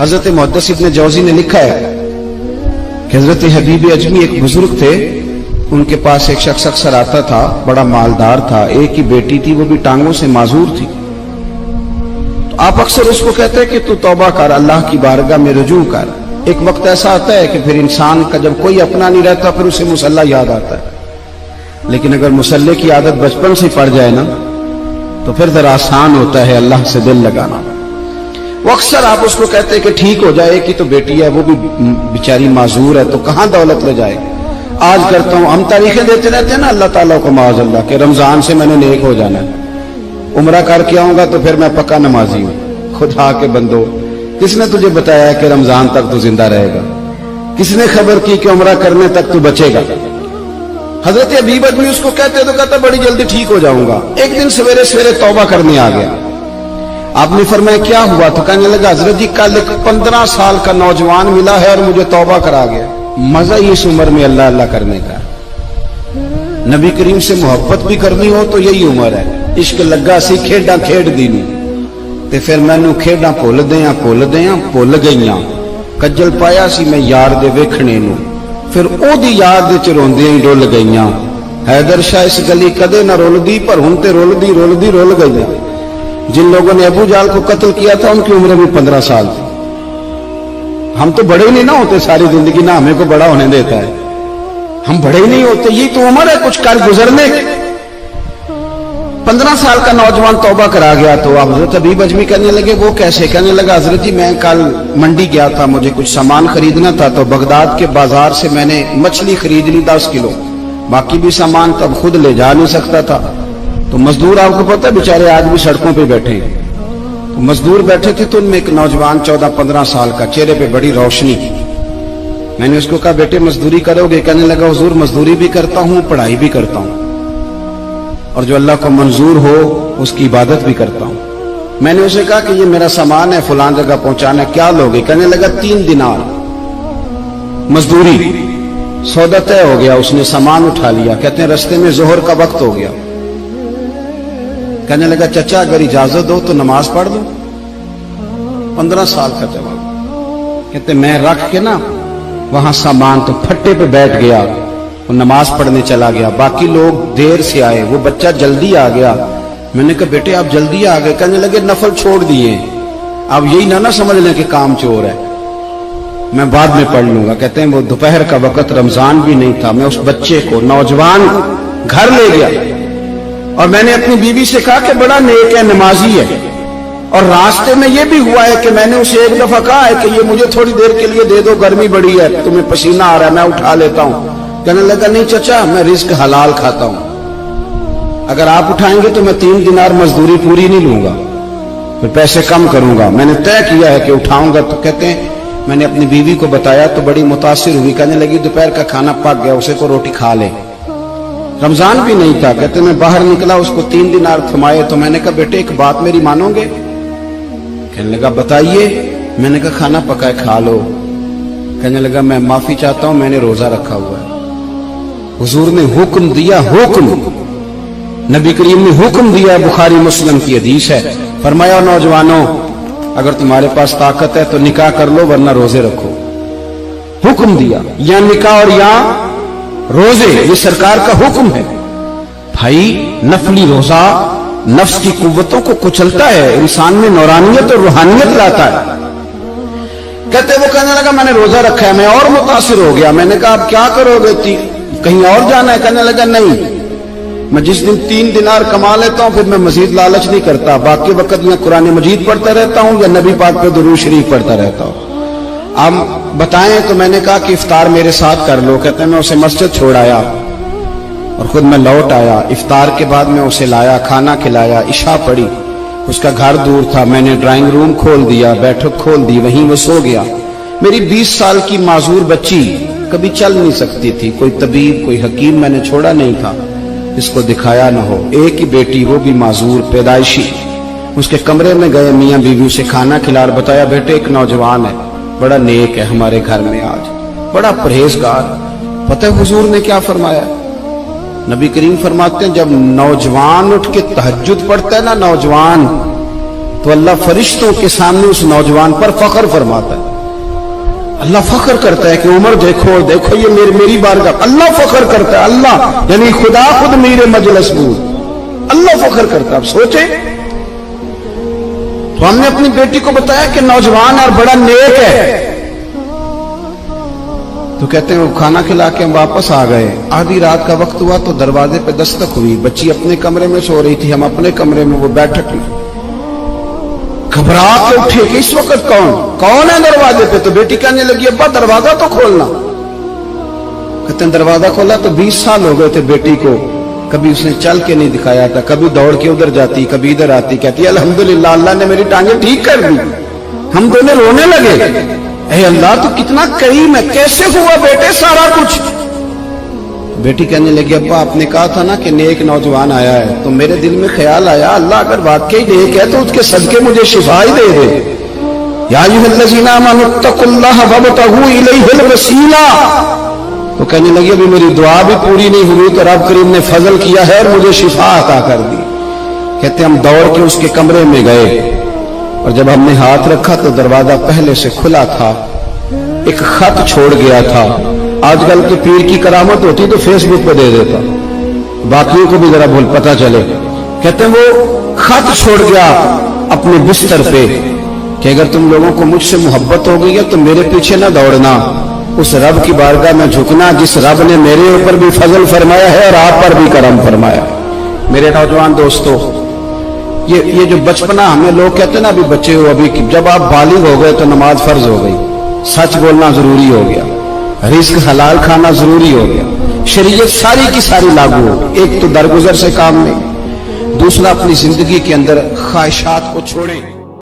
حضرت محدث ابن جوزی نے لکھا ہے کہ حضرت حبیب اجمی ایک بزرگ تھے، ان کے پاس ایک شخص اکثر آتا تھا، بڑا مالدار تھا، ایک ہی بیٹی تھی، وہ بھی ٹانگوں سے معذور تھی۔ تو آپ اکثر اس کو کہتے کہ تو توبہ کر، اللہ کی بارگاہ میں رجوع کر۔ ایک وقت ایسا آتا ہے کہ پھر انسان کا جب کوئی اپنا نہیں رہتا پھر اسے مصلی یاد آتا ہے، لیکن اگر مصلی کی عادت بچپن سے پڑ جائے نا تو پھر ذرا آسان ہوتا ہے اللہ سے دل لگانا۔ وہ اکثر آپ اس کو کہتے کہ ٹھیک ہو جائے کہ تو بیٹی ہے، وہ بھی بیچاری معذور ہے، تو کہاں دولت لے جائے۔ آج کرتا ہوں، ہم تاریخیں دیتے رہتے ہیں نا اللہ تعالیٰ کو معاذ اللہ کہ رمضان سے میں نے نیک ہو جانا ہے، عمرہ کر کے آؤں گا تو پھر میں پکا نمازی ہوں۔ خدا کے بندو، کس نے تجھے بتایا کہ رمضان تک تو زندہ رہے گا؟ کس نے خبر کی کہ عمرہ کرنے تک تو بچے گا؟ حضرت حبیب اجمی اس کو کہتے تو کہتا بڑی جلدی ٹھیک ہو جاؤں گا۔ ایک دن سویرے سویرے توبہ کرنے آ گیا۔ آپ نے فرمایا کیا ہوا؟ تو کہنے لگا حضرت جی کل ایک 15 سال کا نوجوان ملا ہے اور مجھے توبہ کرا گیا۔ مزہ ہی اس عمر میں اللہ اللہ کرنے کا، نبی کریم سے محبت بھی کرنی ہو تو یہی عمر ہے۔ عشق لگا سی کھیڈاں کھیڈ دینی تے پھر مینوں کھیڈاں بھول گئیاں، کجل پایا سی میں یار دے ویکھنے نو، پھر او دی یاد وچ روندیاں ہی ڈول گئیاں۔ حیدر شاہ اس گلی کدے نہ رولدی پر ہن تے رولدی رول گئیاں۔ جن لوگوں نے ابو جہل کو قتل کیا تھا ان کی عمر بھی 15 سال تھی۔ ہم تو بڑے ہی نہیں نہ ہوتے ساری زندگی، نہ ہمیں کو بڑا ہونے دیتا ہے، ہم بڑے ہی نہیں ہوتے، یہ تو عمر ہے کچھ کر گزرنے کی۔ 15 سال کا نوجوان توبہ کرا گیا تو حضرت حبیب اجمی کہنے لگے وہ کیسے؟ کہنے لگا حضرت جی میں کل منڈی گیا تھا، مجھے کچھ سامان خریدنا تھا، تو بغداد کے بازار سے میں نے مچھلی خرید لی 10 کلو، باقی بھی سامان تب خود لے جا نہیں سکتا تھا۔ تو مزدور آپ کو پتہ ہے بیچارے آج بھی سڑکوں پہ بیٹھے ہیں، تو مزدور بیٹھے تھے تو ان میں ایک نوجوان 14-15 سال کا، چہرے پہ بڑی روشنی۔ میں نے اس کو کہا بیٹے مزدوری کرو گے؟ کہنے لگا حضور مزدوری بھی کرتا ہوں، پڑھائی بھی کرتا ہوں، اور جو اللہ کو منظور ہو اس کی عبادت بھی کرتا ہوں۔ میں نے اسے کہا کہ یہ میرا سامان ہے فلان جگہ پہنچانا، کیا لوگے؟ کہنے لگا 3 دینار مزدوری۔ سودا طے ہو گیا، اس نے سامان اٹھا لیا۔ کہتے ہیں رستے میں ظہر کا وقت ہو گیا، کہنے لگا چچا اگر اجازت دو تو نماز پڑھ دو۔ 15 سال کا جواب۔ کہتے میں رکھ کے نا وہاں سامان تو پھٹے پہ بیٹھ گیا، وہ نماز پڑھنے چلا گیا، باقی لوگ دیر سے آئے، وہ بچہ جلدی آ گیا۔ میں نے کہا بیٹے آپ جلدی آ گئے؟ کہنے لگے نفل چھوڑ دیے، آپ یہی نہ سمجھ لیں کہ کام چور ہے، میں بعد میں پڑھ لوں گا۔ کہتے ہیں وہ دوپہر کا وقت، رمضان بھی نہیں تھا، میں اس بچے کو نوجوان گھر لے گیا اور میں نے اپنی بیوی سے کہا کہ بڑا نیک ہے، نمازی ہے، اور راستے میں یہ بھی ہوا ہے کہ میں نے اسے ایک دفعہ کہا ہے کہ یہ مجھے تھوڑی دیر کے لیے دے دو، گرمی بڑی ہے، تمہیں پسینہ آ رہا ہے، میں اٹھا لیتا ہوں۔ کہنے لگا نہیں چچا میں رزق حلال کھاتا ہوں، اگر آپ اٹھائیں گے تو میں 3 دینار مزدوری پوری نہیں لوں گا، پھر پیسے کم کروں گا، میں نے طے کیا ہے کہ اٹھاؤں گا۔ تو کہتے ہیں میں نے اپنی بیوی کو بتایا تو بڑی متاثر ہوئی، کہنے لگی دوپہر کا کھانا پک گیا، اسے کو روٹی کھا لے، رمضان بھی نہیں تھا۔ کہتے میں باہر نکلا، اس کو 3 دینار تھمائے، تو میں نے کہا بیٹے ایک بات میری مانو گے؟ کہنے لگا بتائیے۔ میں نے کہا کھانا پکائے کھا لو۔ کہنے لگا میں معافی چاہتا ہوں، میں نے روزہ رکھا ہوا ہے۔ حضور نے حکم دیا، حکم نبی کریم نے حکم دیا، بخاری مسلم کی حدیث ہے، فرمایا نوجوانوں اگر تمہارے پاس طاقت ہے تو نکاح کر لو ورنہ روزے رکھو۔ حکم دیا، یا نکاح اور یا روزے، یہ سرکار کا حکم ہے۔ بھائی نفلی روزہ نفس کی قوتوں کو کچلتا ہے، انسان میں نورانیت اور روحانیت لاتا ہے۔ کہتے وہ کہنے لگا میں نے روزہ رکھا ہے، میں اور متاثر ہو گیا۔ میں نے کہا اب کیا کرو گے؟ کہیں اور جانا ہے؟ کہنے لگا نہیں، میں جس دن 3 دینار کما لیتا ہوں پھر میں مزید لالچ نہیں کرتا، باقی وقت یا قرآن مجید پڑھتا رہتا ہوں یا نبی پاک پہ درود شریف پڑھتا رہتا ہوں۔ اب بتائیں تو میں نے کہا کہ افطار میرے ساتھ کر لو۔ کہتے ہیں میں اسے مسجد چھوڑ آیا اور خود میں لوٹ آیا، افطار کے بعد میں اسے لایا، کھانا کھلایا، عشاء پڑھی، اس کا گھر دور تھا، میں نے ڈرائنگ روم کھول دیا، بیٹھک کھول دی، وہیں وہ سو گیا۔ میری 20 سال کی معذور بچی کبھی چل نہیں سکتی تھی، کوئی طبیب کوئی حکیم میں نے چھوڑا نہیں تھا اس کو دکھایا نہ ہو، ایک ہی بیٹی وہ بھی معذور پیدائشی۔ اس کے کمرے میں گئے، میاں بیوی سے کھانا کھلا اور بتایا بیٹے ایک نوجوان ہے، بڑا نیک ہے ہمارے گھر میں، آج بڑا پرہیزگار۔ پتہ ہے حضور نے کیا فرمایا؟ نبی کریم فرماتے ہیں جب نوجوان اٹھ کے تہجد پڑھتا ہے نا، نوجوان تو اللہ فرشتوں کے سامنے اس نوجوان پر فخر فرماتا ہے. اللہ فخر کرتا ہے کہ عمر دیکھو دیکھو یہ میری بارگاہ. اللہ فخر کرتا ہے, اللہ یعنی خدا خود میرے مجلس بود, اللہ فخر کرتا ہے. اب سوچے تو ہم نے اپنی بیٹی کو بتایا کہ نوجوان اور بڑا نیک ہے, تو کہتے ہیں وہ کھانا کھلا کے ہم واپس آ گئے. آدھی رات کا وقت ہوا تو دروازے پہ دستک ہوئی. بچی اپنے کمرے میں سو رہی تھی, ہم اپنے کمرے میں, وہ بیٹھک میں. گھبرا کے اٹھے کہ اس وقت کون ہے دروازے پہ؟ تو بیٹی کہنے لگی ابا دروازہ تو کھولنا. کہتے ہیں دروازہ کھولا تو 20 سال ہو گئے تھے بیٹی کو, کبھی اس نے چل کے نہیں دکھایا تھا, کبھی دوڑ کے ادھر جاتی کبھی ادھر آتی. کہتی الحمدللہ اللہ نے میری ٹانگیں ٹھیک کر دی. ہم دونوں رونے لگے, اے اللہ تو کتنا کریم ہے, کیسے ہوا بیٹے سارا کچھ؟ بیٹی کہنے لگی ابا آپ نے کہا تھا نا کہ نیک نوجوان آیا ہے, تو میرے دل میں خیال آیا اللہ اگر واقعی نیک ہے تو اس کے صدقے مجھے شفا ہی دے دے. یا ایھا الذین آمنوا اتقوا اللہ وابتغوا الیہ الوسیلہ. تو کہنے لگی ابھی میری دعا بھی پوری نہیں ہوئی تو رب کریم نے فضل کیا ہے اور مجھے شفا عطا کر دی. کہتے ہم دوڑ کے اس کے کمرے میں گئے اور جب ہم نے ہاتھ رکھا تو دروازہ پہلے سے کھلا تھا, ایک خط چھوڑ گیا تھا. آج کل کے پیر کی کرامت ہوتی تو فیس بک پہ دے دیتا, باقیوں کو بھی ذرا بھول پتہ چلے. کہتے ہیں وہ خط چھوڑ گیا اپنے بستر پہ کہ اگر تم لوگوں کو مجھ سے محبت ہو گئی ہے تو میرے پیچھے نہ دوڑنا, اس رب کی بارگاہ میں جھکنا جس رب نے میرے اوپر بھی فضل فرمایا ہے اور آپ پر بھی کرم فرمایا. میرے نوجوان دوستو, یہ جو بچپنا ہمیں لوگ کہتے ہیں نا ابھی بچے ہو, ابھی جب آپ بالغ ہو گئے تو نماز فرض ہو گئی, سچ بولنا ضروری ہو گیا, رزق حلال کھانا ضروری ہو گیا, شریعت ساری کی ساری لاگو ہو. ایک تو درگزر سے کام نہیں, دوسرا اپنی زندگی کے اندر خواہشات کو چھوڑیں.